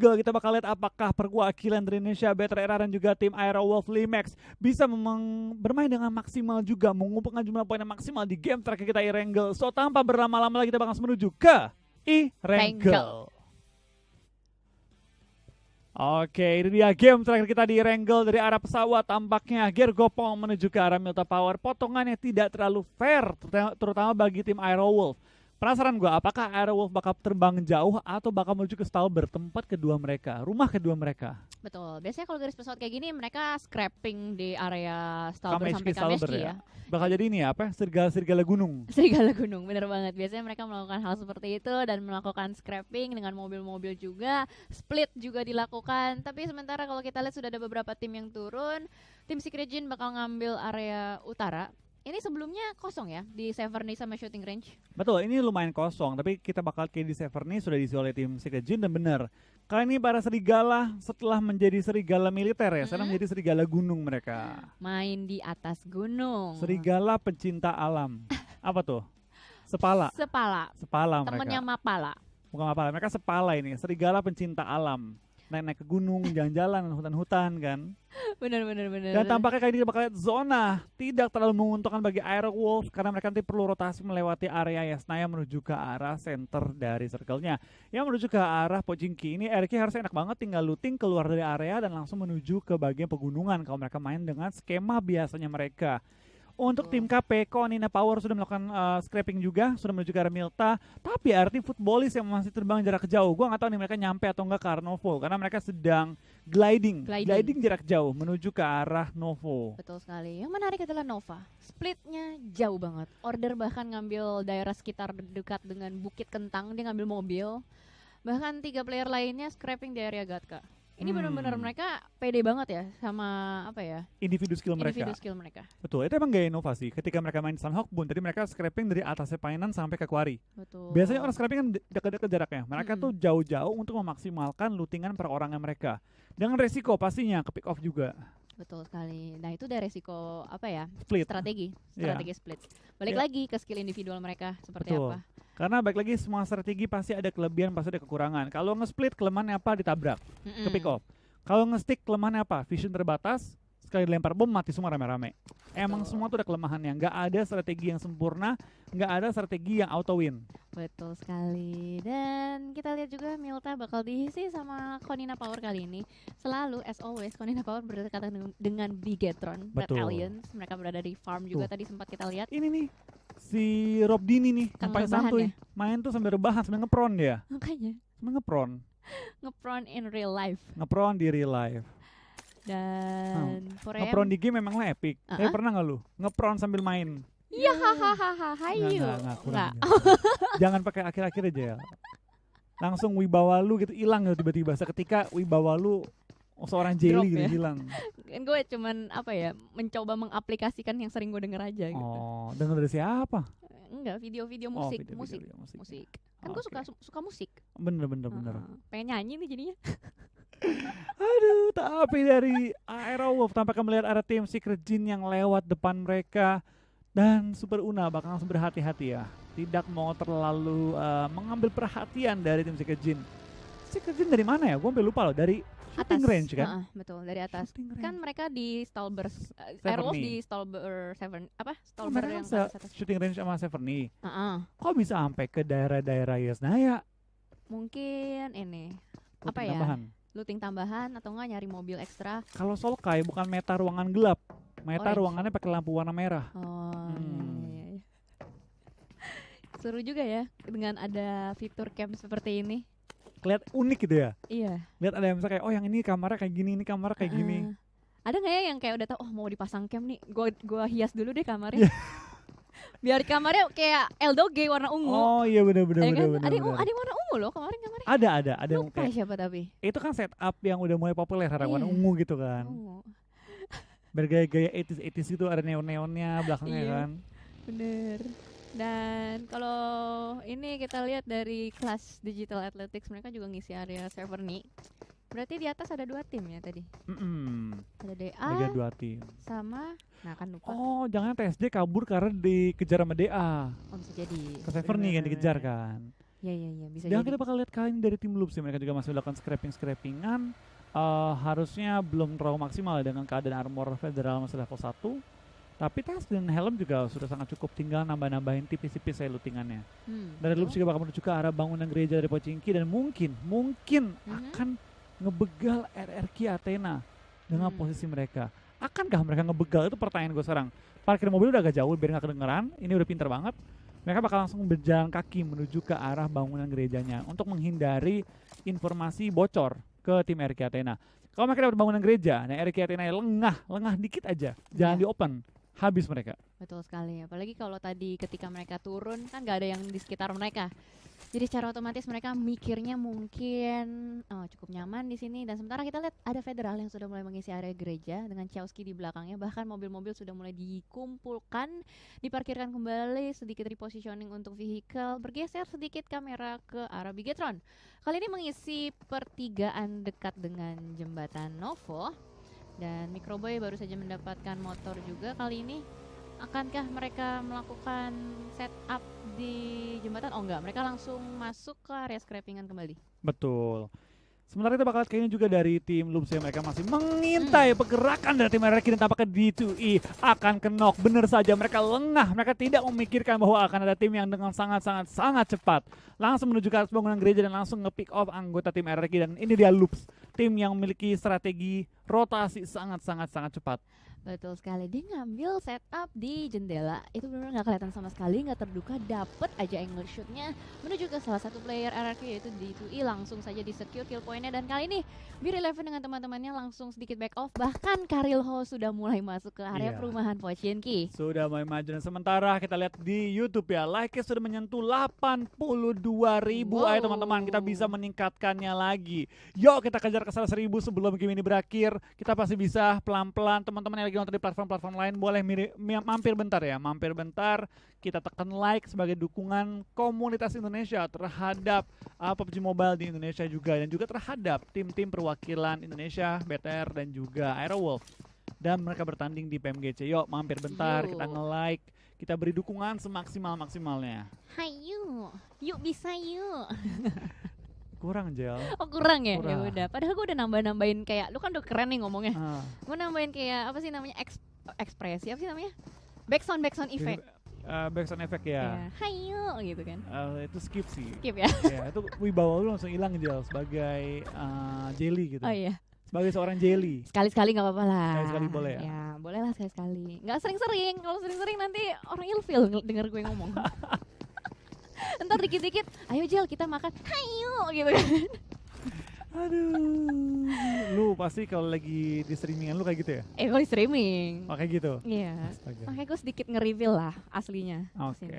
Erangel. Kita bakal lihat apakah perwakilan dari Indonesia Better Era dan juga tim Aerowolf Limax bisa bermain dengan maksimal juga, mengumpulkan jumlah poin yang maksimal di game terakhir kita Erangel. So tanpa berlama-lama lagi kita bakal menuju ke Erangel. Oke, ini dia game terakhir kita di Erangel dari arah pesawat. Tampaknya Gear Gopong menuju ke arah Milta Power. Potongannya tidak terlalu fair, terutama bagi tim Aerowolf. Penasaran gue, apakah Aerowolf bakal terbang jauh atau bakal menuju ke Stalber, tempat kedua mereka, rumah kedua mereka? Betul, biasanya kalau garis pesawat kayak gini mereka scrapping di area Stalber sampai Stalber Kameshki ya. Bakal jadi ini ya, apa? Serigala gunung. Serigala gunung, bener banget. Biasanya mereka melakukan hal seperti itu dan melakukan scrapping dengan mobil-mobil juga. Split juga dilakukan. Tapi sementara kalau kita lihat sudah ada beberapa tim yang turun. Tim Secret Jin bakal ngambil area utara. Ini sebelumnya kosong ya di Severny sama Shooting Range. Betul, ini lumayan kosong, tapi kita bakal kayak di Severny sudah diisi oleh tim Secret Jin dan benar. Kali ini para serigala setelah menjadi serigala militer ya, sekarang menjadi serigala gunung mereka. Main di atas gunung. Serigala pencinta alam. Apa tuh? Sepala. Sepala mereka. Temennya Mapala. Bukan Mapala, mereka sepala ini, serigala pencinta alam. Naik-naik ke gunung, jalan-jalan, hutan-hutan kan. Bener. Dan tampaknya kali ini bakal lihat zona tidak terlalu menguntungkan bagi Aerowolf karena mereka nanti perlu rotasi melewati area Yasnaya menuju ke arah center dari circle-nya. Yang menuju ke arah Pochinki. Ini RK harusnya enak banget, tinggal looting keluar dari area dan langsung menuju ke bagian pegunungan kalau mereka main dengan skema biasanya mereka. Untuk tim KP, Konina Power sudah melakukan scrapping juga, sudah menuju ke arah Milta. Tapi arti footballis yang masih terbang jarak jauh, gue nggak tahu nih mereka nyampe atau enggak ke arah Novo, karena mereka sedang gliding jarak jauh menuju ke arah Novo. Betul sekali. Yang menarik adalah Nova. Splitnya jauh banget. Order bahkan ngambil daerah sekitar dekat dengan Bukit Kentang, dia ngambil mobil. Bahkan 3 player lainnya scrapping di area Gatka. Ini benar-benar mereka pede banget ya sama apa ya? Individu skill mereka. Betul, itu emang gaya inovasi. Ketika mereka main Sunhawk Boon, tadi mereka scrapping dari atasnya Painan sampai ke Quarry. Betul. Biasanya orang scrapping kan dekat-dekat jaraknya. Mereka tuh jauh-jauh untuk memaksimalkan lootingan per orangnya mereka. Dengan resiko pastinya ke pick off juga. Betul sekali. Nah itu udah resiko apa ya? Split. Strategi split. Balik lagi ke skill individual mereka seperti apa? Karena balik lagi semua strategi pasti ada kelebihan, pasti ada kekurangan. Kalau nge-split kelemahannya apa? Ditabrak, ke pick off. Kalau nge-stick kelemahannya apa? Vision terbatas, sekali dilempar bom mati semua rame-rame. Emang semua tuh ada kelemahannya. Nggak ada strategi yang sempurna, nggak ada strategi yang auto win. Betul sekali. Dan kita lihat juga Milta bakal diisi sama Konina Power kali ini. Selalu as always Konina Power berdekatan dengan Bigetron, Red Alliance. Mereka berada di farm juga tadi sempat kita lihat. Ini nih si Rob Dini nih, yang paling santuy. Main tuh sambil rebahan, sambil ngepron dia. Makanya. Sambil ngepron. Ngepron in real life. Ngepron di real life. Dan ngepron di game memang epic. Tapi pernah nggak lu ngepron sambil main? Iya, hahaha, hayu. Enggak. Jangan pakai akhir-akhir aja ya. Langsung wibawa lu gitu hilang gitu tiba-tiba. Seketika wibawa lu seorang jelly gitu hilang. Kan gue cuman apa ya, mencoba mengaplikasikan yang sering gue denger aja gitu. Oh, denger dari siapa? Enggak, video-video musik. Kan gue suka musik. Bener. Pengen nyanyi nih jadinya. Aduh, tapi dari Aerowolf tampaknya melihat ada tim Secret Jin yang lewat depan mereka. Dan Super Una bakal langsung berhati-hati ya. Tidak mau terlalu mengambil perhatian dari tim Secret Jin. Secret Jin dari mana ya? Gue sampai lupa loh. Dari shooting range kan? Betul, dari atas. Kan mereka di Stalber, Aerowolf di Stalber 7, apa? Stalber yang atas. Shooting range sama Severny. Kok bisa sampai ke daerah-daerah Yasnaya? Mungkin ini looting apa tambahan. Ya? Looting tambahan atau enggak nyari mobil ekstra. Kalau Solkai bukan meta ruangan gelap. Meta ruangannya pakai lampu warna merah. Iya. Seru juga ya dengan ada fitur camp seperti ini. Kelihatan unik gitu ya. Iya. Lihat ada yang misalnya kayak yang ini kamarnya kayak gini, ini kamarnya kayak gini. Ada nggak ya yang kayak udah tahu mau dipasang camp nih, gua hias dulu deh kamarnya. Biar kamarnya kayak Eldoge warna ungu. Oh iya benar. Ada yang warna ungu loh kemarin. Ada yang kayak siapa tapi? Itu kan setup yang udah mulai populer, warna ungu gitu kan. Bergaya-gaya 80s gitu, ada neon-neonnya belakangnya kan. Bener. Dan kalau ini kita lihat dari kelas Digital Athletics, mereka juga ngisi area server nih. Berarti di atas ada 2 tim ya tadi. Ada DA. Ada 2 tim. Sama, nah kan lupa. Oh, jangan TSD kabur karena dikejar sama DA. Oh bisa jadi. Ke server nih kan dikejar kan. Iya, bisa Dan jadi. kita bakal lihat kali ini dari tim Loops ya, mereka juga masih melakukan scrappingan. Harusnya belum terlalu maksimal ya dengan keadaan armor Federal masih level 1. Tapi tas dan helm juga sudah sangat cukup, tinggal nambah-nambahin tipis-tipis saya lootingannya. Dari Loops juga bakal menuju ke arah bangunan gereja dari Pochinki dan mungkin akan ngebegal RRQ Athena dengan posisi mereka. Akankah mereka ngebegal? Itu pertanyaan gue sekarang. Parkir mobil udah agak jauh biar nggak kedengeran. Ini udah pinter banget. Mereka bakal langsung berjalan kaki menuju ke arah bangunan gerejanya untuk menghindari informasi bocor ke tim RRQ Athena. Kalau mereka dapat bangunan gereja, nah RRQ Athena lengah dikit aja, jangan di open, habis mereka. Betul sekali. Apalagi kalau tadi ketika mereka turun kan gak ada yang di sekitar mereka. Jadi secara otomatis mereka mikirnya mungkin cukup nyaman di sini, dan sementara kita lihat ada Federal yang sudah mulai mengisi area gereja dengan Chowski di belakangnya. Bahkan mobil-mobil sudah mulai dikumpulkan, diparkirkan kembali, sedikit repositioning untuk vehicle, bergeser sedikit kamera ke arah Bigetron. Kali ini mengisi pertigaan dekat dengan jembatan Novo, dan Microboy baru saja mendapatkan motor juga kali ini. Akankah mereka melakukan setup di jembatan? Oh enggak, mereka langsung masuk ke area scrappingan kembali. Betul. Sementara kita bakal kayaknya juga dari tim Loops ya, mereka masih mengintai pergerakan dari tim RRQ dan tampaknya D2E akan kenok. Bener saja, mereka lengah, mereka tidak memikirkan bahwa akan ada tim yang dengan sangat cepat langsung menuju ke atas bangunan gereja dan langsung nge-pick off anggota tim RRQ. Dan ini dia Loops, tim yang memiliki strategi rotasi sangat cepat. Betul sekali, dia ngambil setup di jendela, itu benar-benar nggak kelihatan sama sekali, nggak terduga, dapet aja angle shootnya menuju ke salah satu player RRQ yaitu D2E, langsung saja di secure kill pointnya. Dan kali ini Bir11 dengan teman-temannya langsung sedikit back off, bahkan Karilho sudah mulai masuk ke area perumahan Pochinki. Sudah mulai maju, dan sementara kita lihat di YouTube ya, like-nya sudah menyentuh 82.000. Ayo teman-teman, kita bisa meningkatkannya lagi. Yuk kita kejar ke 100.000 sebelum game ini berakhir. Kita pasti bisa pelan-pelan. Teman-teman yang lagi nonton di platform-platform lain boleh mampir bentar ya, kita tekan like sebagai dukungan komunitas Indonesia terhadap PUBG Mobile di Indonesia juga, dan juga terhadap tim-tim perwakilan Indonesia, BTR dan juga Aerowolf, dan mereka bertanding di PMGC. Yuk mampir bentar, kita nge-like, kita beri dukungan semaksimal-maksimalnya. Hayu, yuk bisa yuk. Kurang Jel. Oh kurang ya? Kurang. Ya udah. Padahal gue udah nambah-nambahin kayak, lu kan udah keren nih ngomongnya. Gue nambahin kayak apa sih namanya, ekspresi apa sih namanya? Backsound effect. Backsound effect ya. Hayu gitu kan. Itu skip sih. Skip ya. Ya, itu wibawa lu langsung hilang Jel sebagai jelly gitu. Oh iya. Sebagai seorang jelly. Sekali-sekali nggak apa-apa lah. Sekali-sekali boleh ya? Ya boleh lah sekali-sekali. Nggak sering-sering. Kalau sering-sering nanti orang ilfil denger gue ngomong. Ntar dikit-dikit, ayo Jel kita makan, hayu gitu kan. Aduh, lu pasti kalau lagi di streamingan lu kayak gitu ya? Kalau di streaming. Oh, kayak gitu? Iya. Makanya gue sedikit nge-reveal lah aslinya. Oke.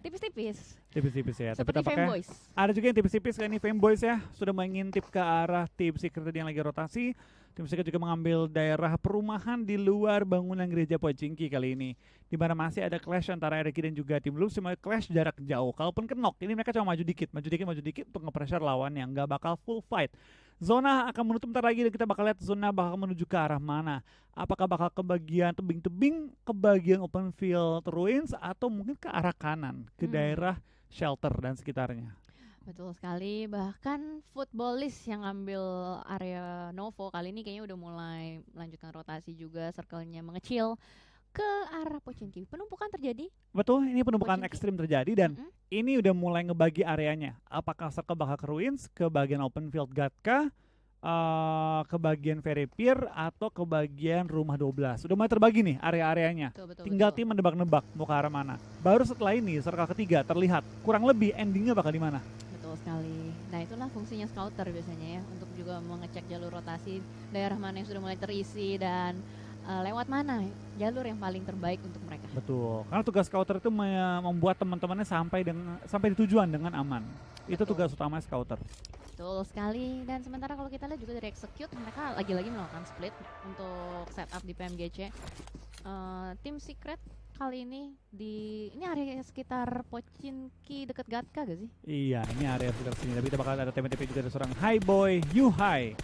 Tipis-tipis. Tipis-tipis ya. Seperti Femboys. Ada juga yang tipis-tipis kayak ini Femboys ya. Sudah mengintip ke arah tim Secret yang lagi rotasi. Tim Secret juga mengambil daerah perumahan di luar bangunan gereja Pochinki kali ini, di mana masih ada clash antara RRQ dan juga tim Loops. Cuma clash jarak jauh. Kalaupun kenok, ini mereka cuma maju dikit untuk nge-pressure lawan yang nggak bakal full fight. Zona akan menutup bentar lagi dan kita bakal lihat zona bakal menuju ke arah mana. Apakah bakal ke bagian tebing-tebing, ke bagian open field ruins, atau mungkin ke arah kanan, ke daerah shelter dan sekitarnya. Betul sekali, bahkan Footballis yang ngambil area Novo kali ini kayaknya udah mulai melanjutkan rotasi juga, circle-nya mengecil ke arah Pochinki. Penumpukan terjadi. Betul, ini penumpukan ekstrim terjadi dan ini udah mulai ngebagi areanya. Apakah circle bakal ke ruins, ke bagian open field Gatka, ke bagian Ferry Pier, atau ke bagian rumah 12. Udah mulai terbagi nih area-areanya. Tinggal tim menebak-nebak mau ke arah mana. Baru setelah ini circle ketiga terlihat kurang lebih endingnya bakal di mana. Betul sekali. Nah itulah fungsinya scouter biasanya ya, untuk juga mengecek jalur rotasi, daerah mana yang sudah mulai terisi dan lewat mana jalur yang paling terbaik untuk mereka. Betul. Karena tugas scouter itu membuat teman-temannya sampai di tujuan dengan aman. Itu tugas utama scouter. Betul sekali. Dan sementara kalau kita lihat juga dari execute, mereka lagi-lagi melakukan split untuk setup di PMGC. Tim Secret kali ini ini area sekitar Pochinki dekat Gatka gak sih? Iya, ini area sekitar sini. Tapi kita bakal ada TP juga, ada seorang Hi Boy, You Hi.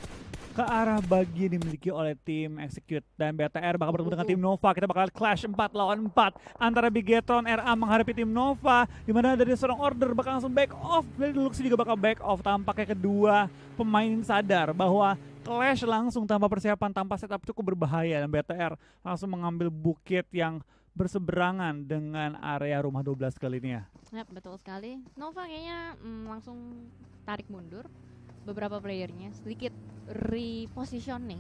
ke arah bagi yang dimiliki oleh tim Execute dan BTR bakal bertemu dengan tim Nova. Kita bakal clash 4 lawan 4 antara Bigetron RA menghadapi tim Nova, di mana dari seorang order bakal langsung back off, dari Luxy juga bakal back off. Tampaknya kedua pemain ini sadar bahwa clash langsung tanpa persiapan, tanpa setup cukup berbahaya, dan BTR langsung mengambil bukit yang berseberangan dengan area rumah 12 kali ini ya. Yap, betul sekali. Nova kayaknya langsung tarik mundur beberapa playernya, sedikit repositioning,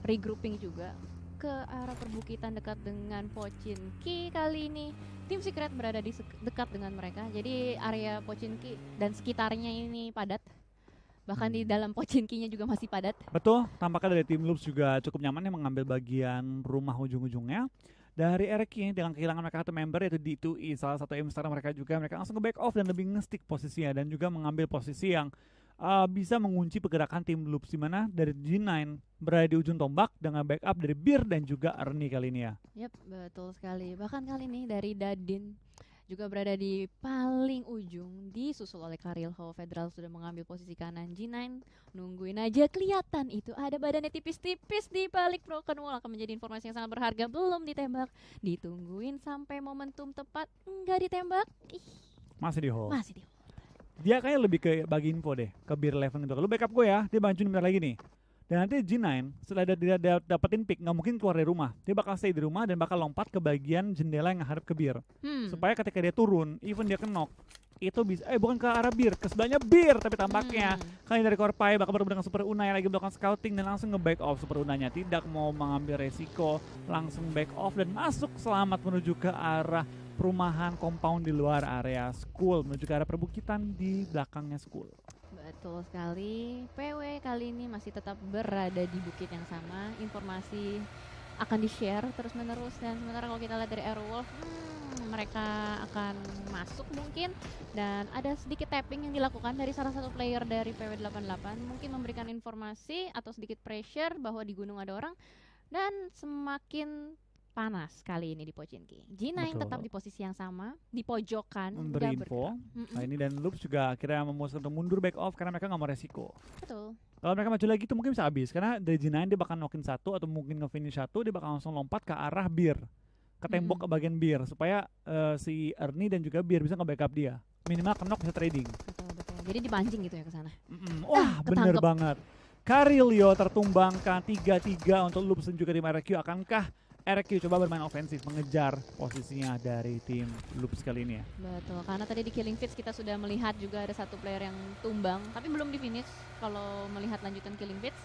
regrouping juga ke arah perbukitan dekat dengan Pochinki. Kali ini tim Secret berada di dekat dengan mereka, jadi area Pochinki dan sekitarnya ini padat. Bahkan di dalam Pochinkinya juga masih padat. Betul, tampaknya dari tim Loops juga cukup nyaman yang mengambil bagian rumah ujung-ujungnya. Dari Erki dengan kehilangan mereka satu member yaitu D2E, salah satu aim star mereka juga, mereka langsung ke back off dan lebih nge-stick posisinya dan juga mengambil posisi yang bisa mengunci pergerakan tim Loops, di mana dari G9 berada di ujung tombak dengan backup dari Beer dan juga Ernie kali ini ya. Yap, betul sekali. Bahkan kali ini dari Dadin juga berada di paling ujung, disusul oleh Karil Ho. Federal sudah mengambil posisi kanan. G9 nungguin aja, kelihatan itu ada badannya tipis-tipis di balik broken wall. Akan menjadi informasi yang sangat berharga. Belum ditembak, ditungguin sampai momentum tepat, enggak ditembak. Masih di hold. Masih di hold. Dia kayaknya lebih ke bagi info deh ke Beer Eleven gitu. Lu backup gue ya, dia bantuin bentar lagi nih. Dan nanti G9 setelah dia dapetin pick, nggak mungkin keluar dari rumah. Dia bakal stay di rumah dan bakal lompat ke bagian jendela yang ngadep ke Beer. Supaya ketika dia turun, even dia knock, itu bisa, bukan ke arah Beer, ke sebelahnya Beer. Tapi tampaknya kali dari Korpai bakal bertemu dengan Super Una yang lagi melakukan scouting dan langsung nge-back off. Super Unanya tidak mau mengambil resiko, langsung back off dan masuk selamat menuju ke arah perumahan compound di luar area school, menuju ke arah perbukitan di belakangnya school. Betul sekali. PW kali ini masih tetap berada di bukit yang sama. Informasi akan di-share terus-menerus, dan sementara kalau kita lihat dari Airwolf, mereka akan masuk mungkin, dan ada sedikit tapping yang dilakukan dari salah satu player dari PW88, mungkin memberikan informasi atau sedikit pressure bahwa di gunung ada orang, dan semakin panas kali ini di Pochinki. G9 Betul. tetap di posisi yang sama, di pojokan, Memberi info. Nah ini dan Loops juga akhirnya memutuskan untuk mundur back off karena mereka nggak mau resiko. Betul. Kalau mereka maju lagi itu mungkin bisa habis, karena dari G9 dia bakal knockin satu atau mungkin nge-finish satu, dia bakal langsung lompat ke arah Beer, ke tembok ke bagian Beer, supaya si Ernie dan juga Beer bisa nge-backup dia. Minimal knock bisa trading. Betul. Jadi dipancing gitu ya ke sana. Wah, bener banget. Karilio tertumbangkan 3-3 untuk Loops dan juga tim RQ. Akankah RQ coba bermain ofensif mengejar posisinya dari tim Loops kali ini ya? Betul, karena tadi di Killing Fields kita sudah melihat juga ada satu player yang tumbang, tapi belum di finish kalau melihat lanjutan Killing Fields.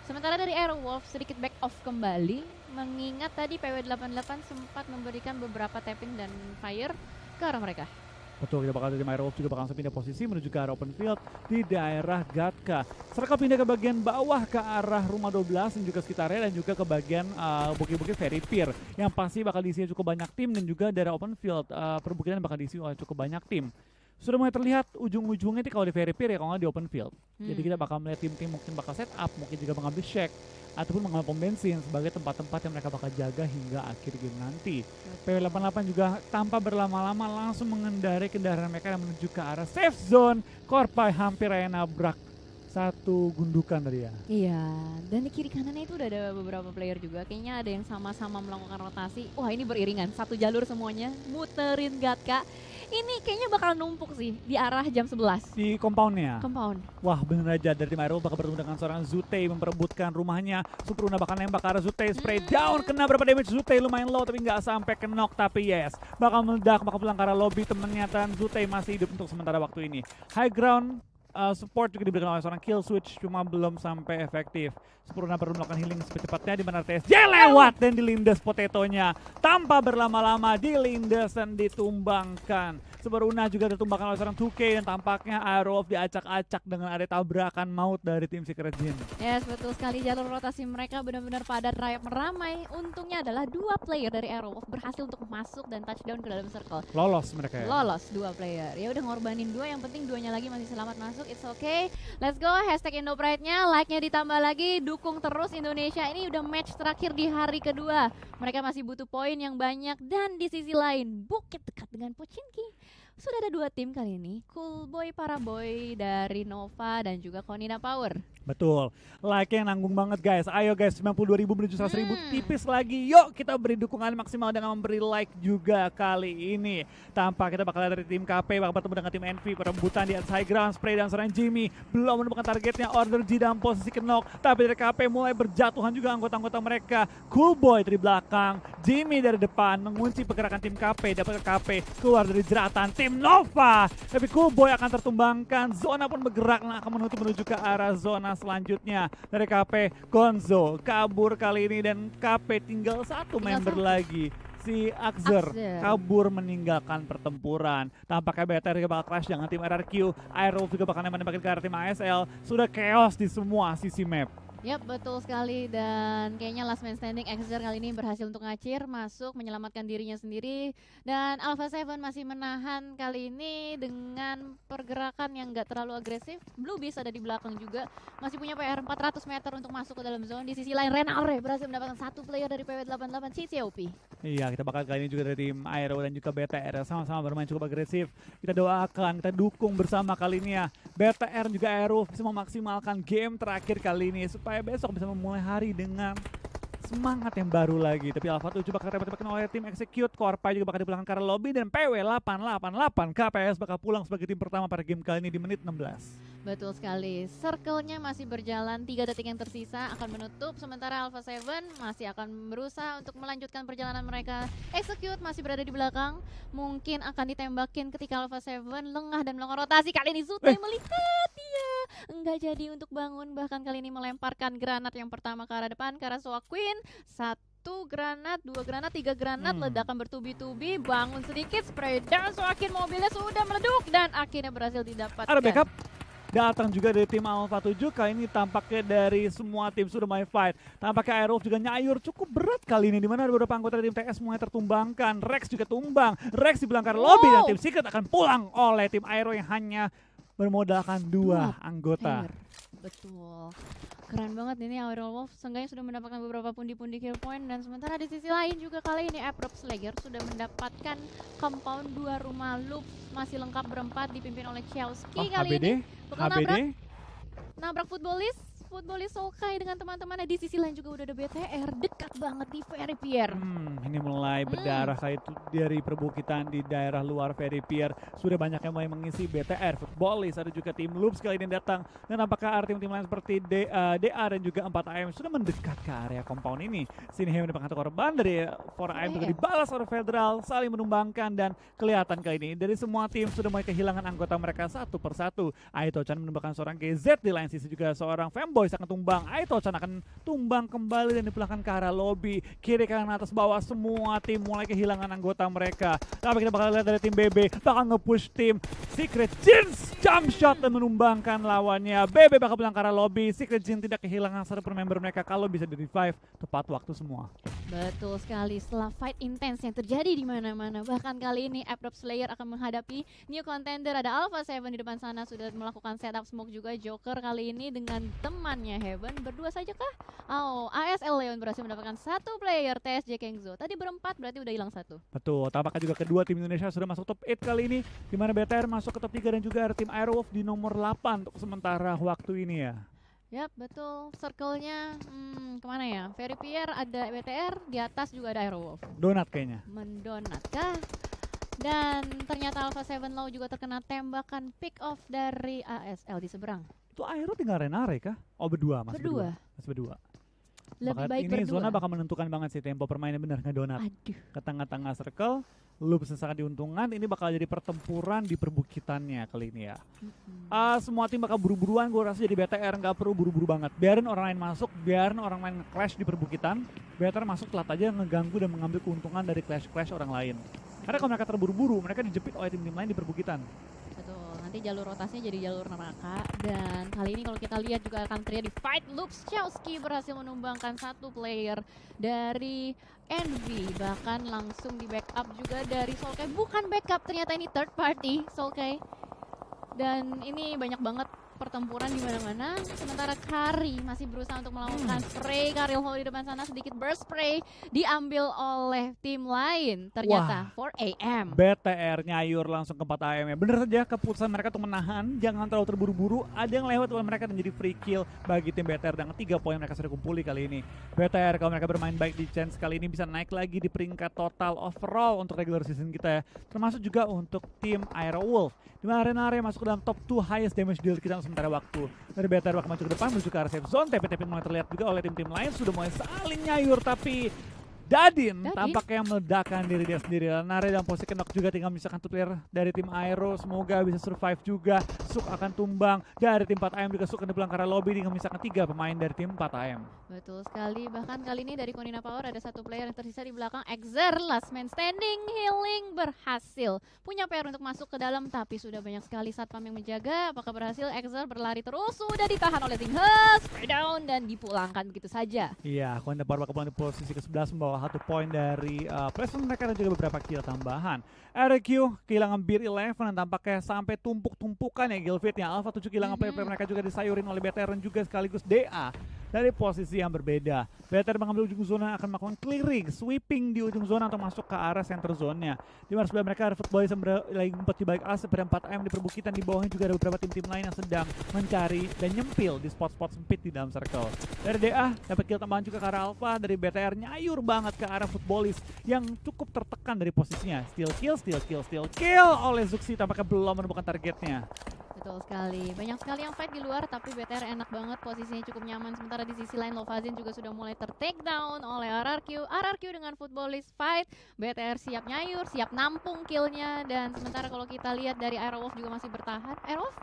Sementara dari Airwolf sedikit back off kembali, mengingat tadi PW88 sempat memberikan beberapa tapping dan fire ke arah mereka. Betul, kita bakal dari Airwolf juga bakal langsung pindah posisi menuju ke arah open field di daerah Gatka. Serta pindah ke bagian bawah ke arah rumah 12 dan juga sekitarnya, dan juga ke bagian bukit-bukit Very Pier yang pasti bakal diisi cukup banyak tim, dan juga daerah open field perbukitan bakal diisi oleh cukup banyak tim. Sudah mulai terlihat ujung-ujungnya nih kalau di Very Pier ya, kalau nggak di open field. Jadi kita bakal melihat tim-tim mungkin bakal set up, mungkin juga mengambil check ataupun mengambil pom bensin sebagai tempat-tempat yang mereka bakal jaga hingga akhir game nanti. PW88 juga tanpa berlama-lama langsung mengendarai kendaraan mereka yang menuju ke arah safe zone. Korpai hampir aja nabrak satu gundukan tadi ya. Iya, dan di kiri kanannya itu udah ada beberapa player juga. Kayaknya ada yang sama-sama melakukan rotasi. Wah, ini beriringan, satu jalur semuanya, muterin Gatka. Ini kayaknya bakal numpuk sih di arah jam 11. Di compoundnya. Compound. Wah, bener aja dari tim Aero bakal bertemu dengan seorang Zute memperebutkan rumahnya. Super Una bakal nembak ke arah Zute, spray down, kena berapa damage Zute, lumayan low tapi nggak sampai ke knock, tapi yes. Bakal meledak, bakal pulang ke arah lobby, temennya dan Zute masih hidup untuk sementara waktu ini. High ground support juga diberikan oleh seorang kill switch, cuma belum sampai efektif. Super perlu melakukan healing secepatnya, di mana TSJ lewat dan dilindas potetonya tanpa berlama-lama, dilindas dan ditumbangkan. Super juga ditumbangkan oleh seorang 2K, dan tampaknya Aerolf diacak-acak dengan ada tabrakan maut dari tim Secret Jin. Yes, betul sekali, jalur rotasi mereka benar-benar padat, rayap meramai. Untungnya adalah dua player dari Aerolf berhasil untuk masuk dan touchdown ke dalam circle. Lolos mereka ya. Lolos dua player. Ya udah ngorbanin dua, yang penting duanya lagi masih selamat masuk. It's okay. Let's go. Hashtag IndoPride-nya, like-nya ditambah lagi, dukung terus Indonesia. Ini udah match terakhir di hari kedua. Mereka masih butuh poin yang banyak, dan di sisi lain bukit dekat dengan Pochinki. sudah ada 2 tim kali ini, Cool Boy Paraboy dari Nova dan juga Konina Power. Betul, like yang nanggung banget guys. Ayo guys, 92.000 menuju 100.000 tipis lagi. Yuk kita beri dukungan maksimal dengan memberi like juga kali ini. Tanpa kita bakal dari tim KP, bakal bertemu dengan tim Envy. Perebutan di atas high ground, Spray dan seorang Jimmy. Belum menemukan targetnya, Order G dalam posisi knock. Tapi dari KP mulai berjatuhan juga anggota-anggota mereka. Cool Boy dari belakang, Jimmy dari depan mengunci pergerakan tim KP. Dapat KP keluar dari jeratan tim Nova. Tapi Cool Boy akan tertumbangkan. Zona pun bergerak dan akan menuju ke arah zona selanjutnya. Dari KP, Gonzo kabur kali ini dan KP tinggal satu member lagi. Si Axer kabur meninggalkan pertempuran. Tampaknya BTR juga bakal clash dengan tim RRQ. Aerolf juga bakal nembak-nembakin ke arah tim ASL. Sudah chaos di semua sisi map. Yap, betul sekali, dan kayaknya last man standing Exer kali ini berhasil untuk ngacir, masuk, menyelamatkan dirinya sendiri. Dan Alpha 7 masih menahan kali ini dengan pergerakan yang gak terlalu agresif. Blue Beast ada di belakang juga, masih punya PR 400 meter untuk masuk ke dalam zone. Di sisi lain Renalre berhasil mendapatkan 1 player dari PW88 CCOP. Iya, kita bakal kali ini juga dari tim Aero dan juga BTR sama-sama bermain cukup agresif. Kita doakan, kita dukung bersama kali ini ya. BTR juga Aero bisa memaksimalkan game terakhir kali ini supaya besok bisa memulai hari dengan semangat yang baru lagi. Tapi Alpha 7 bakal tembak-tembakan oleh tim Execute. Korpai juga bakal dipulangkan ke arah lobby dan PW888 KPS bakal pulang sebagai tim pertama pada game kali ini di menit 16. Betul sekali, circle-nya masih berjalan, 3 detik yang tersisa akan menutup, sementara Alpha 7 masih akan berusaha untuk melanjutkan perjalanan mereka. Execute masih berada di belakang, mungkin akan ditembakin ketika Alpha 7 lengah dan melakukan rotasi. Kali ini Zutai melihat dia enggak jadi untuk bangun, bahkan kali ini melemparkan granat yang pertama ke arah depan, ke arah Soa Queen. 1 granat, 2 granat, 3 granat, ledakan bertubi-tubi, bangun sedikit, spray dan Soakin mobilnya sudah meleduk dan akhirnya berhasil didapatkan. Ada backup datang juga dari tim Alpha 7. Kali ini tampaknya dari semua tim sudah mulai fight. Tampaknya Aerolf juga nyayur cukup berat kali ini, dimana beberapa anggota dari tim TS mulai tertumbangkan. Rex juga tumbang, Rex di belakang lobby dan tim Secret akan pulang oleh tim Aero yang hanya bermodalkan 2 anggota. Betul, keren banget ini Aerolf, seenggaknya sudah mendapatkan beberapa pundi-pundi kill point. Dan sementara di sisi lain juga kali ini Abrupt Slayer sudah mendapatkan compound 2 rumah loop, masih lengkap berempat dipimpin oleh Chelsky. Kali ini bakal nabrak Footballis Sokai dengan teman-temannya. Di sisi lain juga udah ada BTR dekat banget di Veripier. Ini mulai berdarah kayak itu dari perbukitan di daerah luar Veripier. Sudah banyak yang mulai mengisi BTR, Footballis, ada juga tim Loops kali ini datang. Dan apakah tim-tim lain seperti DA dan juga 4AM sudah mendekat ke area compound ini. Sini Hemi mendapatkan korban dari 4AM juga dibalas oleh Federal, saling menumbangkan. Dan kelihatan kali ini dari semua tim sudah mulai kehilangan anggota mereka satu persatu. Aito-chan menembakkan seorang GZ, di lain sisi juga seorang Femboys akan tumbang. Aito-chan akan tumbang kembali dan dipulangkan ke arah lobby. Kiri kanan atas bawah semua tim mulai kehilangan anggota mereka. Tapi kita bakal lihat dari tim BB bakal nge-push tim Secret Jeans, jump shot dan menumbangkan lawannya. BB bakal pulang ke arah lobby. Secret Jeans tidak kehilangan satu per member mereka kalau bisa di-revive tepat waktu semua. Betul sekali, setelah fight intense yang terjadi di mana-mana, bahkan kali ini Abrupt Slayer akan menghadapi new contender. Ada Alpha 7 di depan sana sudah melakukan setup smoke juga. Joker kali ini dengan temannya Heaven berdua saja kah? Oh, ASL Leon berhasil mendapatkan 1 player TSJ Kengzo. Tadi berempat berarti udah hilang 1. Betul, tampaknya juga kedua tim Indonesia sudah masuk top 8 kali ini, di mana BTR masuk ke top 3 dan juga ada tim Aerowolf di nomor 8 untuk sementara waktu ini ya. Yap, betul. Circle-nya kemana ya? Veripier ada BTR, di atas juga ada Aerowolf. Donat kayaknya. Mendonat kah? Dan ternyata Alpha 7 Low juga terkena tembakan pick off dari ASL di seberang. Itu Aero tinggal Renare kah? Oh berdua, masih Berdua. Masih berdua. Lebih baik ini berdua. zona bakal menentukan banget sih tempo permainan benar ngedonat. Aduh. Ke tengah-tengah circle, lu bisa sangat diuntungkan. Ini bakal jadi pertempuran di perbukitannya kali ini ya. Semua tim bakal buru-buruan, gue rasa jadi BTR nggak perlu buru-buru banget. Biarin orang lain masuk, biarin orang lain nge-clash di perbukitan. BTR masuk telat aja ngeganggu dan mengambil keuntungan dari clash-clash orang lain. Karena kalau mereka terburu-buru, mereka dijepit oleh tim-tim lain di perbukitan. Betul, nanti jalur rotasinya jadi jalur neraka. Dan kali ini kalau kita lihat juga akan terjadi fight loops. Chelsky berhasil menumbangkan 1 player dari Envy, bahkan langsung di backup juga dari Solkai. Bukan backup, ternyata ini third party Solkai. Dan ini banyak banget pertempuran di mana-mana. Sementara Kari masih berusaha untuk melakukan spray. Karil Hall di depan sana sedikit burst spray diambil oleh tim lain. Ternyata 4AM. BTR nyayur langsung ke 4AM ya. Bener saja keputusan mereka untuk menahan, jangan terlalu terburu-buru. Ada yang lewat oleh mereka dan jadi free kill bagi tim BTR dengan 3 poin mereka sudah kumpuli kali ini. BTR kalau mereka bermain baik di chance kali ini bisa naik lagi di peringkat total overall untuk regular season kita ya. Termasuk juga untuk tim Aero Wolf. Di mana Renare masuk ke dalam top 2 highest damage deal kita sementara waktu. Dari BTR bakal maju ke depan menuju ke arah safe zone. TP-TP mulai terlihat juga oleh tim-tim lain sudah mulai saling nyayur, tapi Dadin tampaknya meledakkan diri dia sendiri. Renare dalam posisi knock juga, tinggal misalkan tuh player dari tim Aero. Semoga bisa survive juga. Suk akan tumbang dari tim 4AM juga. Suk akan dipulang ke arah lobby dengan misalkan 3 pemain dari tim 4AM. Betul sekali, bahkan kali ini dari Konina Power ada satu player yang tersisa di belakang. Exer, last man standing, healing berhasil. Punya PR untuk masuk ke dalam, tapi sudah banyak sekali satpam yang menjaga. Apakah berhasil? Exer berlari terus, sudah ditahan oleh tim Hus, spray down dan dipulangkan begitu saja. Iya, Konina Power bakal pulang di posisi ke-11 membawa 1 poin dari placement mereka dan juga beberapa kill tambahan. RQ kehilangan Beer 11 dan tampaknya sampai tumpuk-tumpukan ya Gilfitnya. Alpha 7 kehilangan player-player mereka juga disayurin oleh BTR dan juga sekaligus DA. Dari posisi yang berbeda, BTR mengambil ujung zona akan melakukan clearing, sweeping di ujung zona atau masuk ke arah center zone-nya. Di mana sebelah mereka ada footballers yang lagi ngumpet di balik alas pada 4AM di perbukitan. Di bawahnya juga ada beberapa tim-tim lain yang sedang mencari dan nyempil di spot-spot sempit di dalam circle. Dari DA dapat kill tambahan juga ke arah Alpha. Dari BTR nyayur banget ke arah footballers yang cukup tertekan dari posisinya. Steal kill oleh Zuxi, tampaknya belum menemukan targetnya. Betul sekali, banyak sekali yang fight di luar, tapi BTR enak banget, posisinya cukup nyaman. Sementara di sisi lain Lovazin juga sudah mulai ter-take down oleh RRQ dengan footballist fight. BTR siap nyayur, siap nampung killnya. Dan sementara kalau kita lihat dari Aerowolf juga masih bertahan. Aerowolf?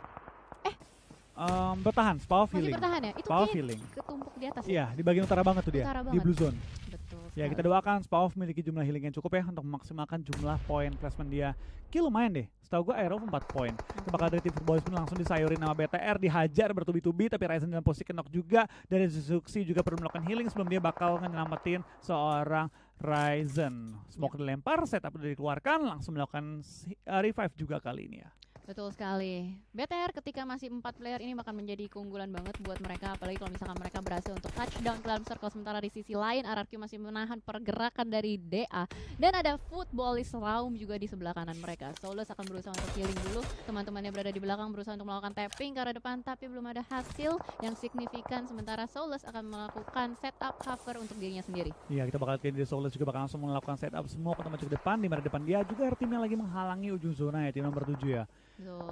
Bertahan, Spaw Masih feeling. bertahan ya? Itu Spaw kayaknya feeling. ketumpuk di atas ya? Iya, di bagian utara banget tuh dia, Utara di banget. blue zone. Betul Ya, sekali. kita doakan Spaw memiliki jumlah healing yang cukup ya untuk memaksimalkan jumlah poin placement dia. Kill lumayan deh, setahu gue Aero 4 poin. Bakal dari tim footballers pun langsung disayurin nama BTR, dihajar bertubi-tubi, tapi Ryzen dalam posisi knock juga. Dari Suzuki juga perlu melakukan healing sebelum dia bakal nyelamatin seorang Ryzen. Smoke dilempar, setup udah dikeluarkan, langsung melakukan revive juga kali ini ya. Betul sekali. BTR ketika masih 4 player ini bakal menjadi keunggulan banget buat mereka, apalagi kalau misalkan mereka berhasil untuk touchdown ke dalam circle. Sementara di sisi lain RRQ masih menahan pergerakan dari DA, dan ada footballist Raum juga di sebelah kanan mereka. Solus akan berusaha untuk healing dulu, teman-temannya berada di belakang berusaha untuk melakukan tapping ke arah depan, tapi belum ada hasil yang signifikan. Sementara Solus akan melakukan setup cover untuk dirinya sendiri. Iya, kita bakal lihat di Solus juga bakal langsung melakukan setup smoke atau maju ke depan, di mana depan dia juga ada tim yang lagi menghalangi ujung zona ya, tim nomor 7 ya.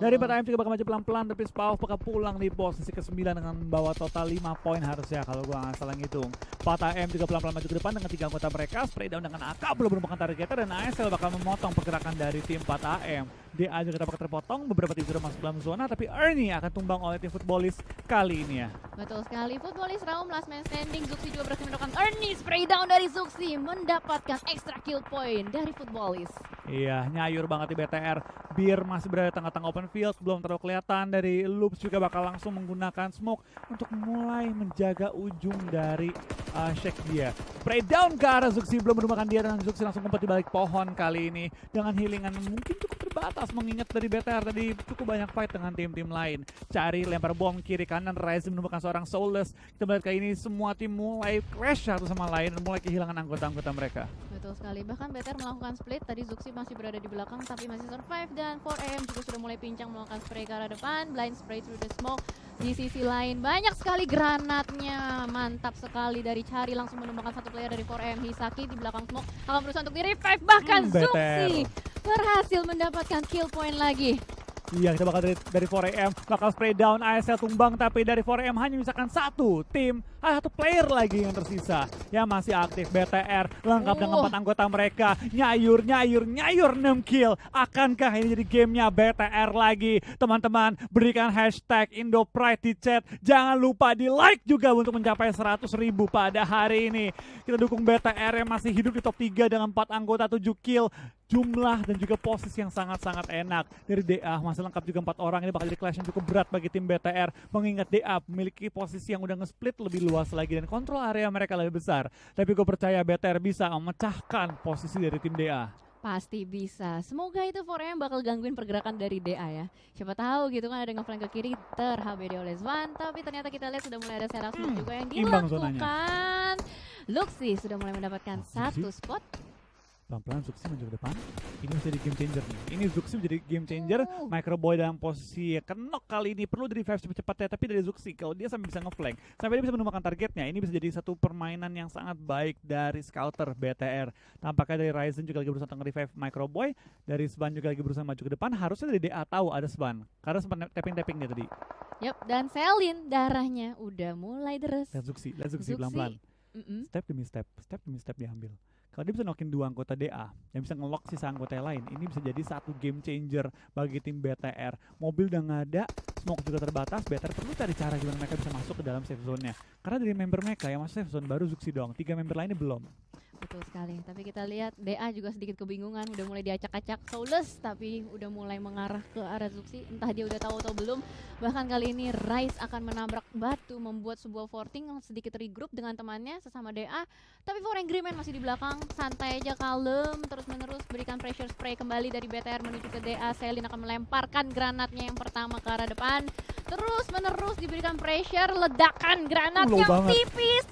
Dari 4AM juga bakal maju pelan-pelan, tapi Spaw bakal pulang di posisi ke-9 dengan membawa total 5 poin harusnya kalau gua nggak salah ngitung. 4AM juga pelan-pelan maju ke depan dengan 3 anggota mereka, spray down dengan AK belum menemukan targetnya, dan ASL bakal memotong pergerakan dari tim 4AM. DA juga dapat terpotong, beberapa tim sudah masuk dalam zona, tapi Ernie akan tumbang oleh tim footballist kali ini ya. Betul sekali, footballist Raum last man standing. Zuxi juga berhasil mendapatkan Ernie, spray down dari Zuxi, mendapatkan extra kill point dari footballist. Iya, nyayur banget di BTR. Beer masih berada di tengah-tengah open field, belum terlalu kelihatan. Dari Loops juga bakal langsung menggunakan smoke untuk mulai menjaga ujung dari Shake dia. Spray down ke arah Zuxi, belum menemukan dia, dan Zuxi langsung ngumpet di balik pohon kali ini dengan healingan mungkin cukup terbatas, mengingat dari BTR tadi cukup banyak fight dengan tim-tim lain. Cari lempar bom kiri kanan, Ryzen menemukan seorang Soulless. Kita melihat kali ini semua tim mulai crash satu sama lain dan mulai kehilangan anggota-anggota mereka. Betul sekali, bahkan BTR melakukan split. Tadi Zuxi masih berada di belakang tapi masih survive, dan 4AM juga sudah mulai pincang melakukan spray ke arah depan, blind spray through the smoke. Di sisi lain banyak sekali granatnya, mantap sekali dari Cari, langsung menemukan satu player dari 4AM. Hisaki di belakang smoke akan berusaha untuk di-revive, bahkan Zuxi berhasil mendapatkan kill point lagi. Iya, kita bakal dari 4AM bakal spray down, ASL tumbang, tapi dari 4AM hanya misalkan satu player lagi yang tersisa yang masih aktif. BTR lengkap dengan 4 anggota mereka, nyayur 6 kill. Akankah ini jadi gamenya BTR lagi? Teman-teman, berikan hashtag IndoPride di chat, jangan lupa di like juga untuk mencapai 100.000 pada hari ini. Kita dukung BTR yang masih hidup di top 3 dengan 4 anggota 7 kill. Jumlah dan juga posisi yang sangat-sangat enak. Dari DA masih lengkap juga 4 orang. Ini bakal jadi clash yang cukup berat bagi tim BTR, mengingat DA memiliki posisi yang udah nge-split lebih luas lagi dan kontrol area mereka lebih besar. Tapi gue percaya BTR bisa memecahkan posisi dari tim DA. Pasti bisa. Semoga itu 4AM bakal gangguin pergerakan dari DA ya. Siapa tahu gitu kan ada ngeflank ke kiri ter-HBD oleh Zwan. Tapi ternyata kita lihat sudah mulai ada setup smoke juga yang imbang zonanya. dilakukan. Luxi sudah mulai mendapatkan satu spot. Pelan-pelan Zuxi maju ke depan. Ini bisa jadi game changer nih. Ini Zuxi menjadi game changer. Microboy dalam posisi kenok kali ini perlu di revive cepat-cepat ya. Tapi dari Zuxi kalau dia sampai bisa ngeflank, sampai dia bisa menemukan targetnya, ini bisa jadi satu permainan yang sangat baik dari Scouter BTR. Tampaknya dari Ryzen juga lagi berusaha untuk nge-revive Microboy. Dari Svan juga lagi berusaha maju ke depan. Harusnya dari DA tahu ada Svan, karena sempat tapping-tapping dia tadi. Yup, dan Selin darahnya udah mulai deres. Lihat Zuxi pelan-pelan. Step demi step diambil. Kalau dia bisa knockin 2 anggota DA yang bisa ngelock sisa anggota yang lain, ini bisa jadi satu game changer bagi tim BTR. Mobil udah nggak ada, smoke juga terbatas, BTR perlu cari cara gimana mereka bisa masuk ke dalam safe zone-nya. Karena dari member mereka yang masuk safe zone baru Zuxi doang, 3 member lainnya belum. Betul sekali, tapi kita lihat DA juga sedikit kebingungan, udah mulai diacak-acak Soulless, tapi udah mulai mengarah ke arah Zuxi, entah dia udah tahu atau belum. Bahkan kali ini Rise akan menabrak batu, membuat sebuah forting yang sedikit regroup dengan temannya sesama DA. Tapi For Angry Man masih di belakang, santai aja, kalem, terus-menerus berikan pressure spray kembali dari BTR menuju ke DA. Selin akan melemparkan granatnya yang pertama ke arah depan, terus-menerus diberikan pressure, ledakan granat yang tipis,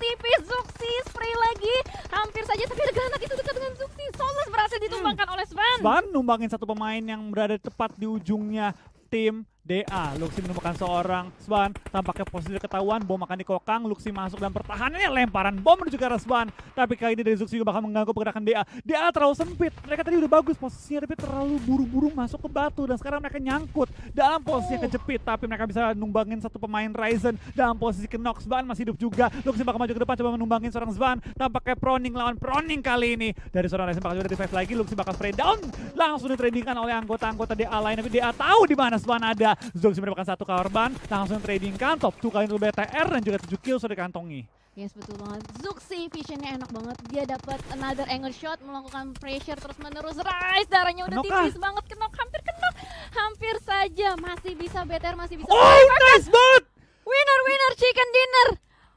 Zuxi spray lagi, hampir saja tapi ada granat itu dekat dengan Zuxi. Soulless berhasil ditumbangkan oleh Svan. Svan numbangin satu pemain yang berada tepat di ujungnya tim DA. Luxi menemukan seorang Svan, tampaknya posisi ketahuan, bom akan dikokang, Luxi masuk dan pertahanannya lemparan bom menuju ke arah Svan. Tapi kali ini dari Zuxi juga bakal mengganggu pergerakan DA. DA terlalu sempit, mereka tadi udah bagus posisinya tapi terlalu buru-buru masuk ke batu dan sekarang mereka nyangkut dalam posisi yang kejepit. Tapi mereka bisa numbangin satu pemain Ryzen dalam posisi knock. Svan masih hidup juga, Luxi bakal maju ke depan coba menumbangin seorang Svan. Tampaknya Proning lawan Proning kali ini. Dari seorang Ryzen bakal juga revive lagi, Luxi bakal spray down, langsung ditradingkan oleh anggota-anggota DA lain. Tapi DA tahu di mana Svan ada. Zuxi mendapatkan satu korban, langsung trading kan top 2 kali untuk BTR dan juga 7 kill sudah dikantongi. Yes, betul banget. Zuxi visionnya enak banget. Dia dapat another angle shot, melakukan pressure terus menerus. Rise darahnya udah tipis banget, hampir kenok. Hampir saja masih bisa BTR masih bisa. Oh, nice banget. Winner chicken dinner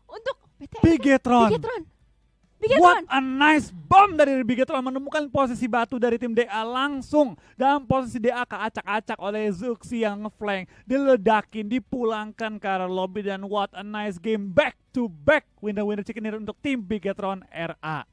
untuk BTR. Bigetron. What a nice bomb dari Bigetron, menemukan posisi batu dari tim DA langsung dalam posisi DA keacak-acak oleh Zuxi yang ngeflank, diledakin, dipulangkan ke arah lobby dan what a nice game back to back winner chicken dinner untuk tim Bigetron RA.